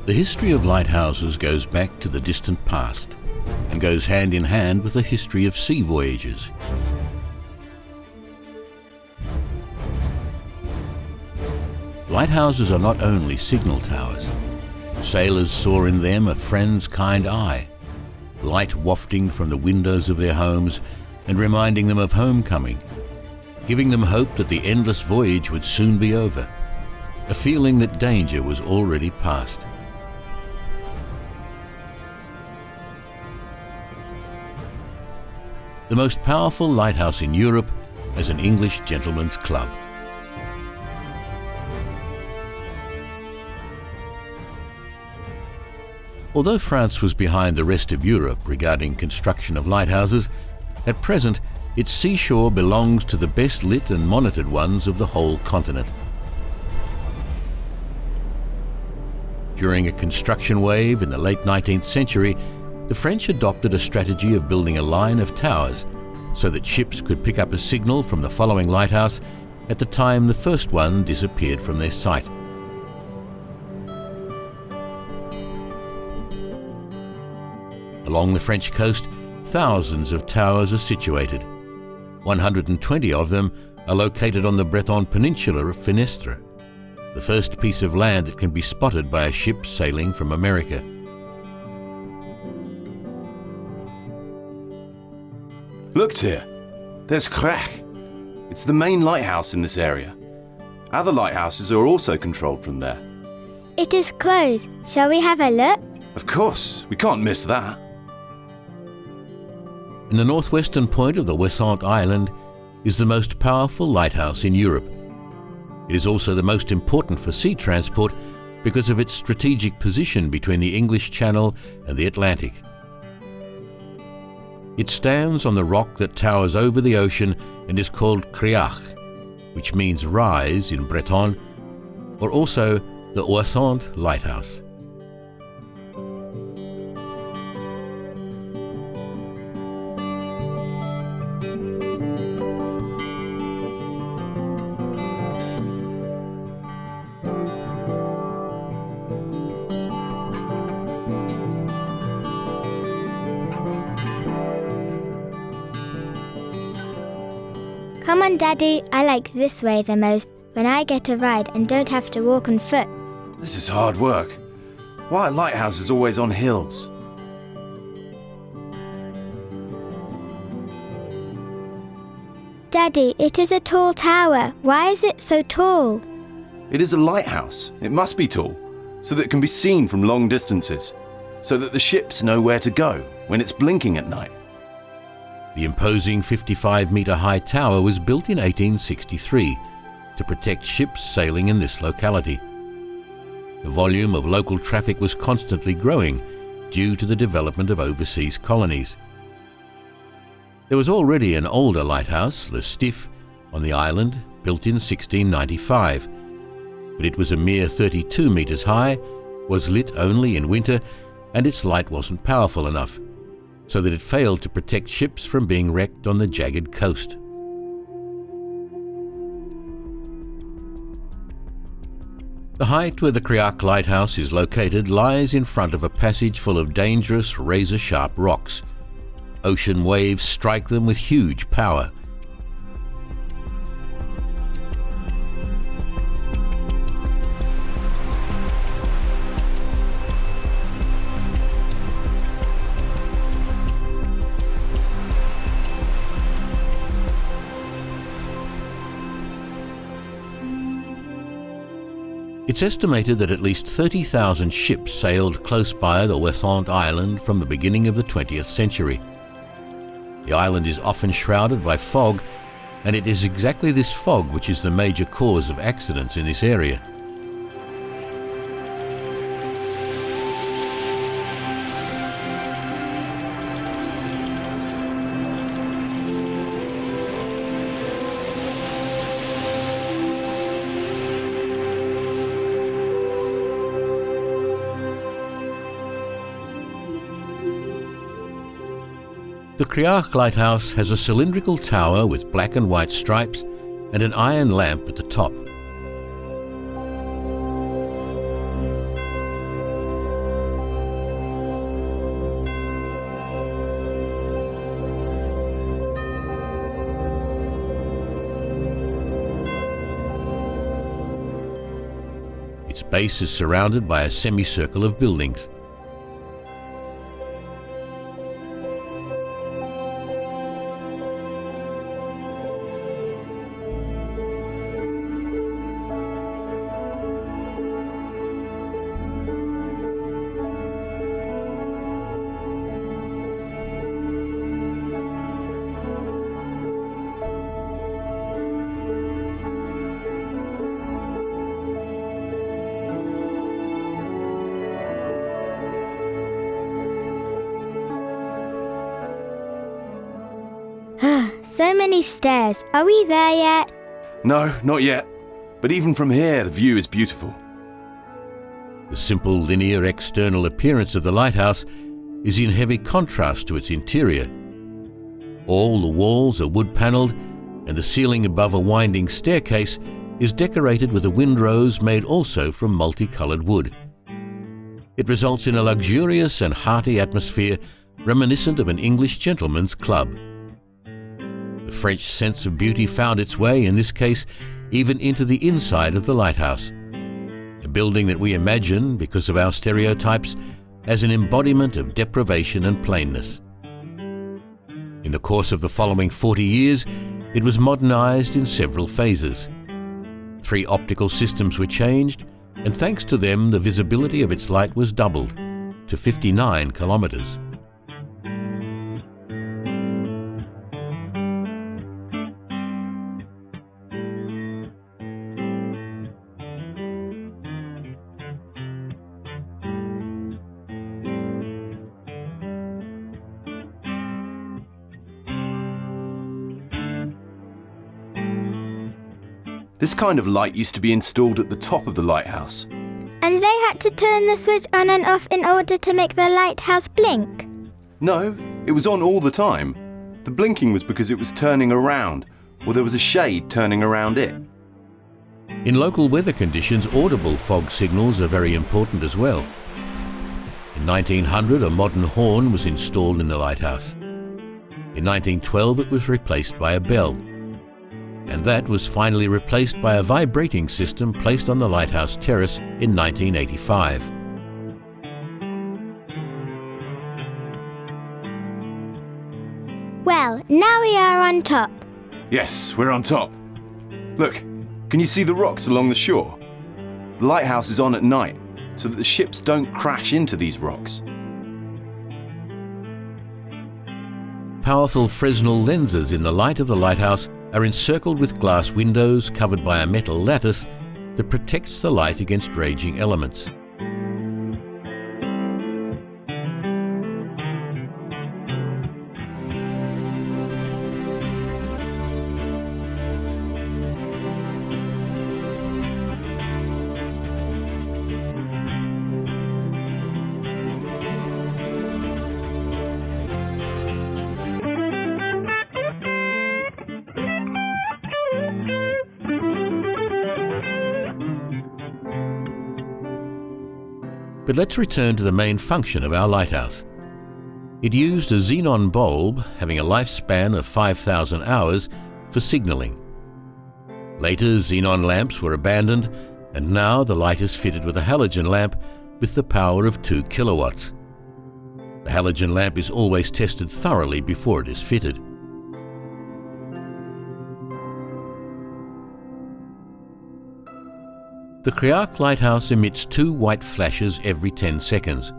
The history of lighthouses goes back to the distant past and goes hand in hand with the history of sea voyages. Lighthouses are not only signal towers. Sailors saw in them a friend's kind eye, light wafting from the windows of their homes and reminding them of homecoming, giving them hope that the endless voyage would soon be over, a feeling that danger was already past. The most powerful lighthouse in Europe as an English gentleman's club. Although France was behind the rest of Europe regarding construction of lighthouses, at present its seashore belongs to the best lit and monitored ones of the whole continent. During a construction wave in the late 19th century, the French adopted a strategy of building a line of towers so that ships could pick up a signal from the following lighthouse at the time the first one disappeared from their sight. Along the French coast, thousands of towers are situated. 120 of them are located on the Breton peninsula of Finestre, the first piece of land that can be spotted by a ship sailing from America. Look, Tyr, there's Créach. It's the main lighthouse in this area. Other lighthouses are also controlled from there. It is closed. Shall we have a look? Of course, we can't miss that. In the northwestern point of the Ouessant Island is the most powerful lighthouse in Europe. It is also the most important for sea transport because of its strategic position between the English Channel and the Atlantic. It stands on the rock that towers over the ocean and is called Créach, which means rise in Breton, or also the Ouessant Lighthouse. Come on, Daddy, I like this way the most, when I get a ride and don't have to walk on foot. This is hard work. Why are lighthouses always on hills? Daddy, it is a tall tower. Why is it so tall? It is a lighthouse. It must be tall, so that it can be seen from long distances, so that the ships know where to go when it's blinking at night. The imposing 55-metre-high tower was built in 1863 to protect ships sailing in this locality. The volume of local traffic was constantly growing due to the development of overseas colonies. There was already an older lighthouse, Le Stif, on the island, built in 1695, but it was a mere 32 metres high, was lit only in winter, and its light wasn't powerful enough, so that it failed to protect ships from being wrecked on the jagged coast. The height where the Créach Lighthouse is located lies in front of a passage full of dangerous razor-sharp rocks. Ocean waves strike them with huge power. It's estimated that at least 30,000 ships sailed close by the Ouessant Island from the beginning of the 20th century. The island is often shrouded by fog, and it is exactly this fog which is the major cause of accidents in this area. The Créach Lighthouse has a cylindrical tower with black and white stripes and an iron lamp at the top. Its base is surrounded by a semicircle of buildings. So many stairs. Are we there yet? No, not yet. But even from here, the view is beautiful. The simple linear external appearance of the lighthouse is in heavy contrast to its interior. All the walls are wood-panelled, and the ceiling above a winding staircase is decorated with a windrose made also from multicoloured wood. It results in a luxurious and hearty atmosphere reminiscent of an English gentleman's club. The French sense of beauty found its way, in this case, even into the inside of the lighthouse, a building that we imagine, because of our stereotypes, as an embodiment of deprivation and plainness. In the course of the following 40 years, it was modernised in several phases. 3 optical systems were changed, and thanks to them, the visibility of its light was doubled to 59 kilometres. This kind of light used to be installed at the top of the lighthouse. And they had to turn the switch on and off in order to make the lighthouse blink? No, it was on all the time. The blinking was because it was turning around, or there was a shade turning around it. In local weather conditions, audible fog signals are very important as well. In 1900, a modern horn was installed in the lighthouse. In 1912, it was replaced by a bell. And that was finally replaced by a vibrating system placed on the lighthouse terrace in 1985. Well, now we are on top. Yes, we're on top. Look, can you see the rocks along the shore? The lighthouse is on at night, so that the ships don't crash into these rocks. Powerful Fresnel lenses in the light of the lighthouse are encircled with glass windows covered by a metal lattice that protects the light against raging elements. But let's return to the main function of our lighthouse. It used a xenon bulb having a lifespan of 5,000 hours for signalling. Later, xenon lamps were abandoned, and now the light is fitted with a halogen lamp with the power of 2 kilowatts. The halogen lamp is always tested thoroughly before it is fitted. The Créach lighthouse emits 2 white flashes every 10 seconds.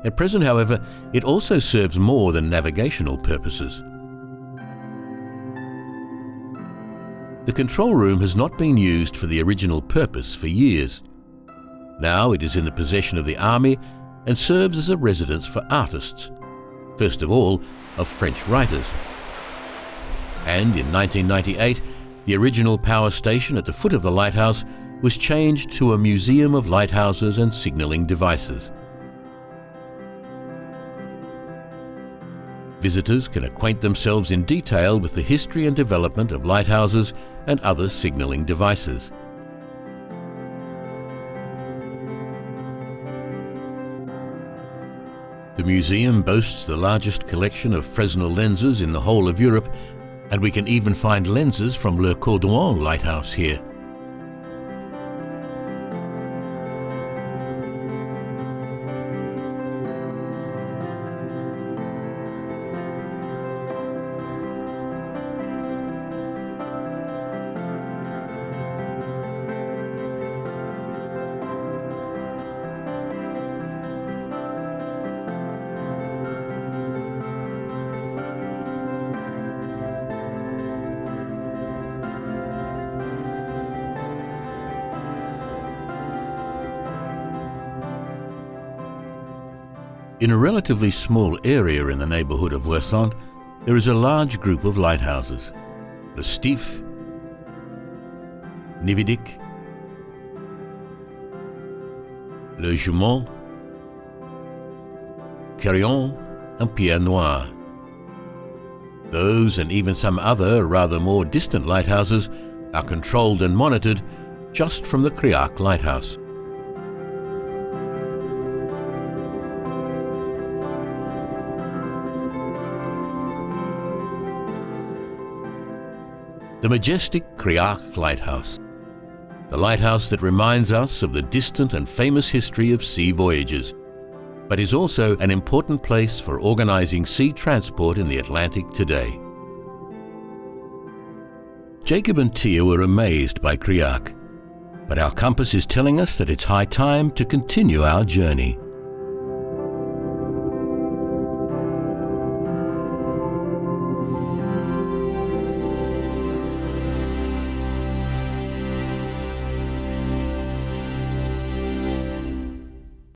At present, however, it also serves more than navigational purposes. The control room has not been used for the original purpose for years. Now it is in the possession of the army and serves as a residence for artists, first of all of French writers. And in 1998, the original power station at the foot of the lighthouse was changed to a museum of lighthouses and signalling devices. Visitors can acquaint themselves in detail with the history and development of lighthouses and other signalling devices. The museum boasts the largest collection of Fresnel lenses in the whole of Europe, and we can even find lenses from Le Cordouan lighthouse here. In a relatively small area in the neighbourhood of Ouessant, there is a large group of lighthouses. Le Stif, Nividic, Le Jument, Carillon and Pierre Noir. Those and even some other rather more distant lighthouses are controlled and monitored just from the Créach lighthouse. The majestic Créach Lighthouse, the lighthouse that reminds us of the distant and famous history of sea voyages, but is also an important place for organising sea transport in the Atlantic today. Jacob and Tia were amazed by Créach, but our compass is telling us that it's high time to continue our journey.